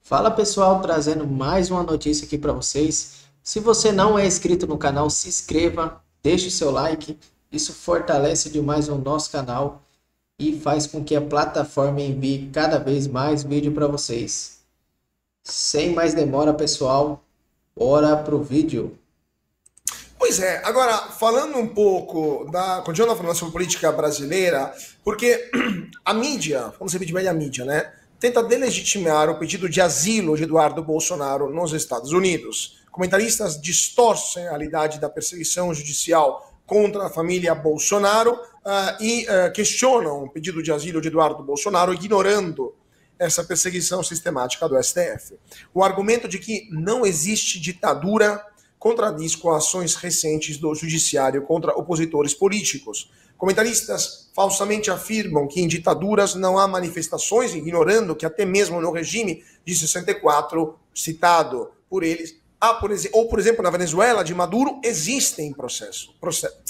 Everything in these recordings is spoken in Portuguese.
Fala pessoal, trazendo mais uma notícia aqui para vocês. Se você não é inscrito no canal, se inscreva, deixe o seu like. Isso fortalece demais o nosso canal e faz com que a plataforma envie cada vez mais vídeo para vocês. Sem mais demora, pessoal, bora pro vídeo. Pois é, agora falando um pouco continuando falando sobre política brasileira, porque a mídia, vamos repetir bem a mídia, né, tenta delegitimar o pedido de asilo de Eduardo Bolsonaro nos Estados Unidos. Comentaristas distorcem a realidade da perseguição judicial contra a família Bolsonaro e questionam o pedido de asilo de Eduardo Bolsonaro, ignorando essa perseguição sistemática do STF. O argumento de que não existe ditadura contradiz com ações recentes do judiciário contra opositores políticos. Comentaristas falsamente afirmam que em ditaduras não há manifestações, ignorando que até mesmo no regime de 64, citado por eles, por exemplo, na Venezuela de Maduro, existem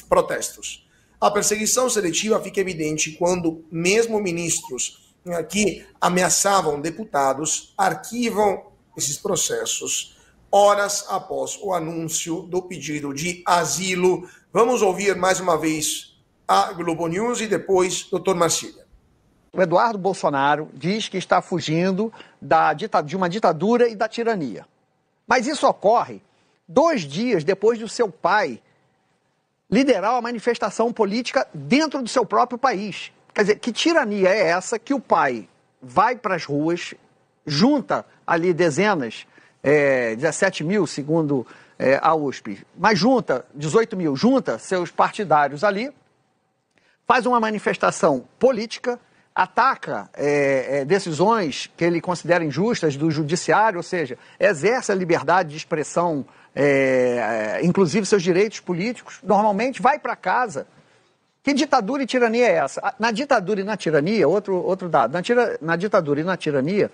protestos. A perseguição seletiva fica evidente quando mesmo ministros que ameaçavam deputados arquivam esses processos horas após o anúncio do pedido de asilo. Vamos ouvir mais uma vez a Globo News e depois Dr. Marcília. O Eduardo Bolsonaro diz que está fugindo de uma ditadura e da tirania. Mas isso ocorre 2 dias depois do seu pai liderar uma manifestação política dentro do seu próprio país. Quer dizer, que tirania é essa que o pai vai para as ruas, junta ali dezenas, 17 mil, segundo a USP, mas junta 18 mil, junta seus partidários ali, faz uma manifestação política, ataca decisões que ele considera injustas do judiciário, ou seja, exerce a liberdade de expressão, inclusive seus direitos políticos, normalmente vai para casa. Que ditadura e tirania é essa? Na ditadura e na tirania, outro dado, na ditadura e na tirania,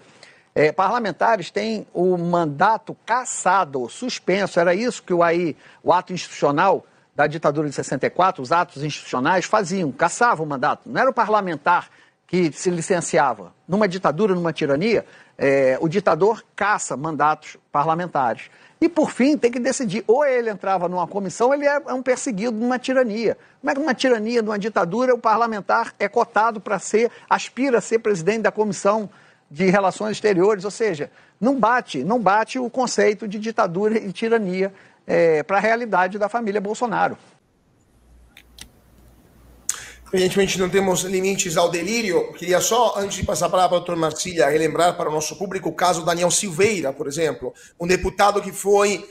parlamentares têm o mandato cassado, suspenso. Era isso que o ato institucional da ditadura de 64, os atos institucionais faziam, caçavam o mandato. Não era o parlamentar que se licenciava. Numa ditadura, numa tirania, o ditador caça mandatos parlamentares. E, por fim, tem que decidir, ou ele entrava numa comissão, ou ele é um perseguido numa tirania. Como é que numa tirania, numa ditadura, o parlamentar é cotado para aspira a ser presidente da comissão de relações exteriores, ou seja, não bate o conceito de ditadura e tirania para a realidade da família Bolsonaro. Evidentemente não temos limites ao delírio. Queria só, antes de passar a palavra para o doutor Marcília, relembrar para o nosso público o caso Daniel Silveira, por exemplo, um deputado que foi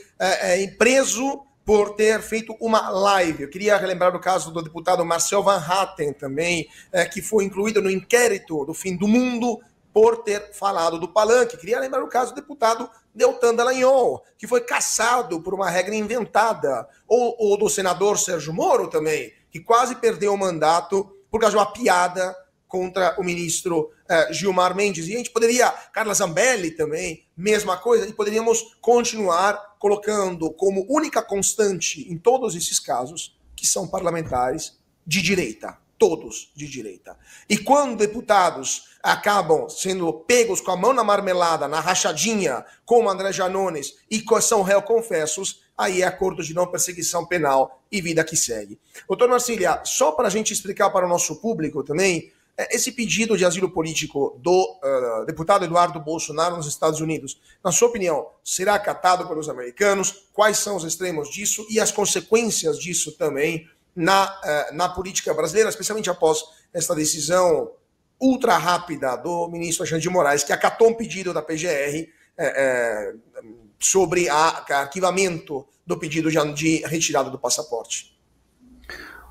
preso por ter feito uma live. Eu queria relembrar o caso do deputado Marcel Van Hatten também, que foi incluído no inquérito do fim do mundo por ter falado do palanque. Queria lembrar o caso do deputado Deltan Dallagnol, que foi cassado por uma regra inventada. Ou do senador Sérgio Moro também, que quase perdeu o mandato por causa de uma piada contra o ministro Gilmar Mendes. E a gente poderia, Carla Zambelli também, mesma coisa, e poderíamos continuar colocando como única constante em todos esses casos que são parlamentares de direita. Todos de direita. E quando deputados acabam sendo pegos com a mão na marmelada, na rachadinha, como André Janones, e são réu confessos, aí é acordo de não perseguição penal e vida que segue. Doutor Marcília, só para a gente explicar para o nosso público também, esse pedido de asilo político do deputado Eduardo Bolsonaro nos Estados Unidos, na sua opinião, será acatado pelos americanos? Quais são os extremos disso e as consequências disso também na política brasileira, especialmente após essa decisão ultra rápida do ministro Alexandre de Moraes, que acatou um pedido da PGR sobre arquivamento do pedido de retirada do passaporte?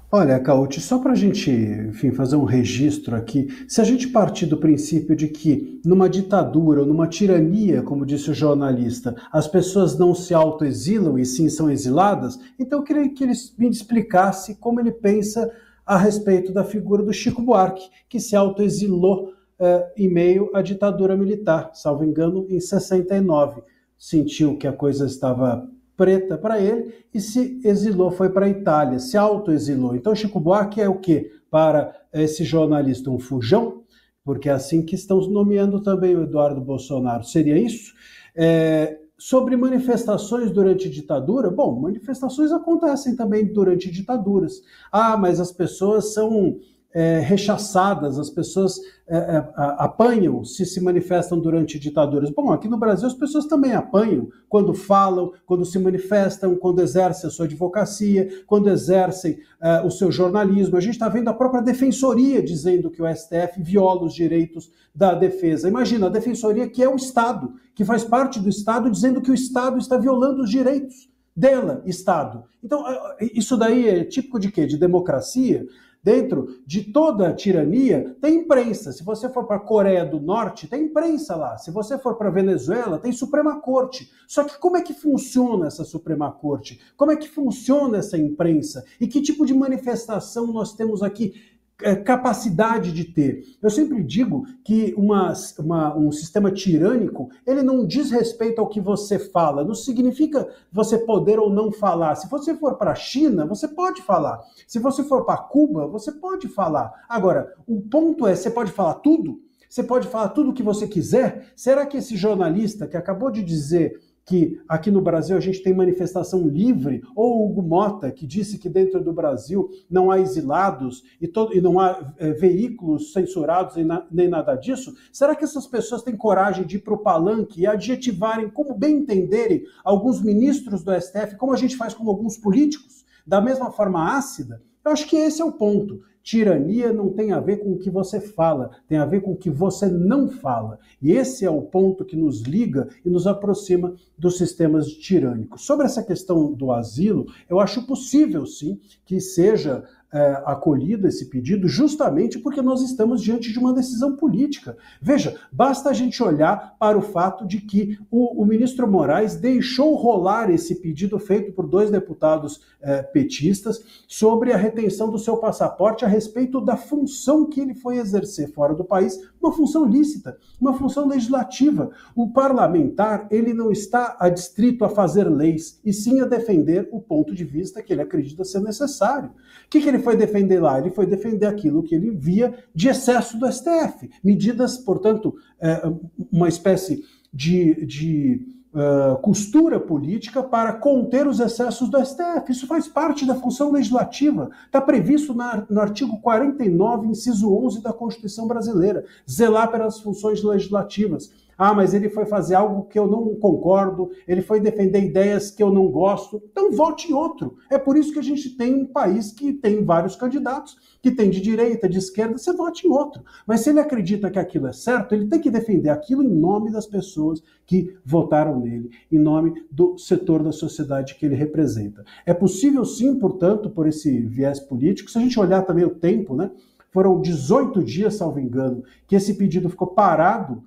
Olha, Cauti, só para a gente, enfim, fazer um registro aqui, se a gente partir do princípio de que numa ditadura ou numa tirania, como disse o jornalista, as pessoas não se autoexilam e sim são exiladas, então eu queria que ele me explicasse como ele pensa a respeito da figura do Chico Buarque, que se autoexilou em meio à ditadura militar, salvo engano, em 69. Sentiu que a coisa estava preta para ele e se exilou, foi para a Itália, se autoexilou. Então Chico Buarque é o quê? Para esse jornalista, um fujão? porque é assim que estão nomeando também o Eduardo Bolsonaro. Seria isso? Sobre manifestações durante ditadura, bom, manifestações acontecem também durante ditaduras. Mas as pessoas são rechaçadas, as pessoas apanham se manifestam durante ditaduras. Bom, aqui no Brasil as pessoas também apanham quando falam, quando se manifestam, quando exercem a sua advocacia, quando exercem o seu jornalismo. A gente está vendo a própria Defensoria dizendo que o STF viola os direitos da defesa. Imagina, a Defensoria, que é o Estado, que faz parte do Estado, dizendo que o Estado está violando os direitos dela, Estado. Então, isso daí é típico de quê? De democracia? Dentro de toda a tirania, tem imprensa. Se você for para a Coreia do Norte, tem imprensa lá. Se você for para a Venezuela, tem Suprema Corte. Só que como é que funciona essa Suprema Corte? Como é que funciona essa imprensa? E que tipo de manifestação nós temos aqui capacidade de ter? Eu sempre digo que um sistema tirânico, ele não diz respeito ao que você fala, não significa você poder ou não falar. Se você for para a China, você pode falar. Se você for para Cuba, você pode falar. Agora, o ponto é, você pode falar tudo? Você pode falar tudo o que você quiser? Será que esse jornalista que acabou de dizer que aqui no Brasil a gente tem manifestação livre, ou Hugo Mota, que disse que dentro do Brasil não há exilados e não há veículos censurados nem nada disso, será que essas pessoas têm coragem de ir para o palanque e adjetivarem, como bem entenderem, alguns ministros do STF, como a gente faz com alguns políticos, da mesma forma ácida? Eu acho que esse é o ponto. Tirania não tem a ver com o que você fala, tem a ver com o que você não fala. E esse é o ponto que nos liga e nos aproxima dos sistemas tirânicos. Sobre essa questão do asilo, eu acho possível, sim, que seja acolhido esse pedido, justamente porque nós estamos diante de uma decisão política. Veja, basta a gente olhar para o fato de que o ministro Moraes deixou rolar esse pedido feito por 2 deputados petistas sobre a retenção do seu passaporte a respeito da função que ele foi exercer fora do país, uma função lícita, uma função legislativa. O parlamentar, ele não está adstrito a fazer leis, e sim a defender o ponto de vista que ele acredita ser necessário. O que ele foi defender lá? Ele foi defender aquilo que ele via de excesso do STF. Medidas, portanto, uma espécie de costura política para conter os excessos do STF. Isso faz parte da função legislativa. Está previsto no artigo 49, inciso 11 da Constituição Brasileira. Zelar pelas funções legislativas. Mas ele foi fazer algo que eu não concordo, ele foi defender ideias que eu não gosto, então vote em outro. É por isso que a gente tem um país que tem vários candidatos, que tem de direita, de esquerda, você vote em outro. Mas se ele acredita que aquilo é certo, ele tem que defender aquilo em nome das pessoas que votaram nele, em nome do setor da sociedade que ele representa. É possível sim, portanto, por esse viés político, se a gente olhar também o tempo, né? Foram 18 dias, salvo engano, que esse pedido ficou parado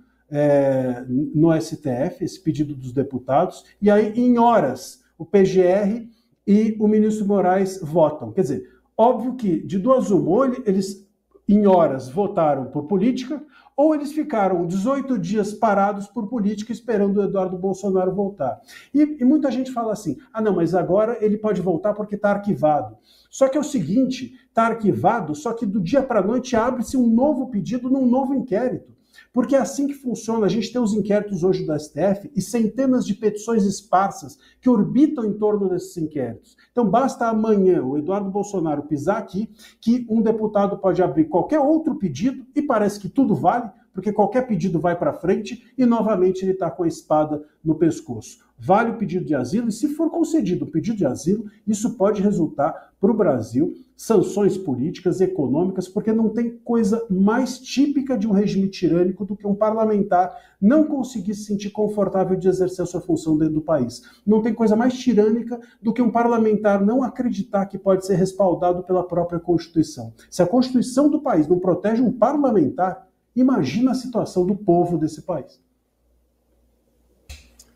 no STF, esse pedido dos deputados, e aí em horas o PGR e o ministro Moraes votam. Quer dizer, óbvio que de duas uma, eles em horas votaram por política, ou eles ficaram 18 dias parados por política esperando o Eduardo Bolsonaro voltar. E muita gente fala assim, não, mas agora ele pode voltar porque está arquivado. Só que é o seguinte, está arquivado, só que do dia para a noite abre-se um novo pedido num novo inquérito. Porque é assim que funciona. A gente tem os inquéritos hoje do STF e centenas de petições esparsas que orbitam em torno desses inquéritos. Então basta amanhã o Eduardo Bolsonaro pisar aqui que um deputado pode abrir qualquer outro pedido e parece que tudo vale, porque qualquer pedido vai para frente e novamente ele está com a espada no pescoço. Vale o pedido de asilo e se for concedido o pedido de asilo, isso pode resultar para o Brasil sanções políticas e econômicas, porque não tem coisa mais típica de um regime tirânico do que um parlamentar não conseguir se sentir confortável de exercer a sua função dentro do país. Não tem coisa mais tirânica do que um parlamentar não acreditar que pode ser respaldado pela própria Constituição. Se a Constituição do país não protege um parlamentar, imagina a situação do povo desse país.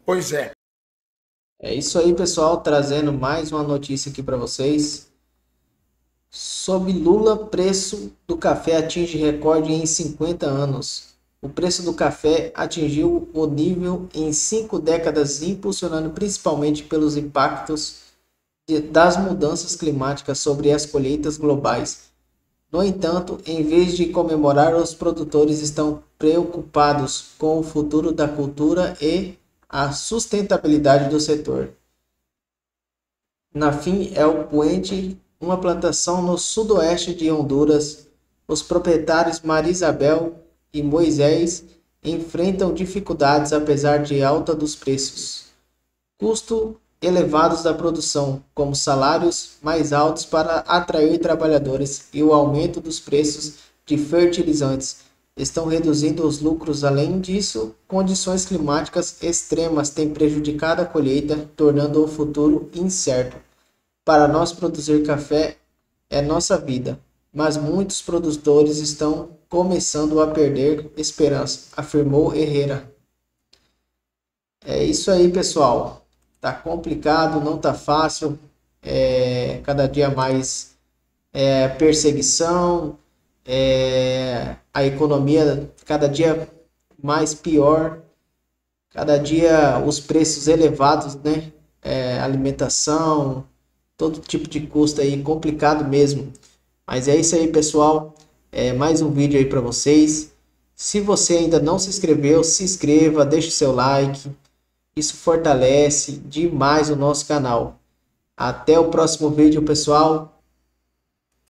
Pois é. É isso aí, pessoal, trazendo mais uma notícia aqui para vocês. Sob Lula, preço do café atinge recorde em 50 anos. O preço do café atingiu o nível em 5 décadas, impulsionado principalmente pelos impactos das mudanças climáticas sobre as colheitas globais. No entanto, em vez de comemorar, os produtores estão preocupados com o futuro da cultura e a sustentabilidade do setor. Na fim, é o Puente, uma plantação no sudoeste de Honduras. Os proprietários Maria Isabel e Moisés enfrentam dificuldades apesar de alta dos preços. Custo elevados da produção, como salários mais altos para atrair trabalhadores e o aumento dos preços de fertilizantes, estão reduzindo os lucros. Além disso, condições climáticas extremas têm prejudicado a colheita, tornando o futuro incerto. Para nós, produzir café é nossa vida, mas muitos produtores estão começando a perder esperança, afirmou Herrera. É isso aí, pessoal. Tá complicado, não tá fácil. Cada dia mais perseguição, a economia cada dia mais pior, cada dia os preços elevados, né? Alimentação, todo tipo de custo aí, complicado mesmo. Mas é isso aí, pessoal. Mais um vídeo aí para vocês. Se você ainda não se inscreveu, se inscreva, deixe seu like. Isso fortalece demais o nosso canal. Até o próximo vídeo, pessoal.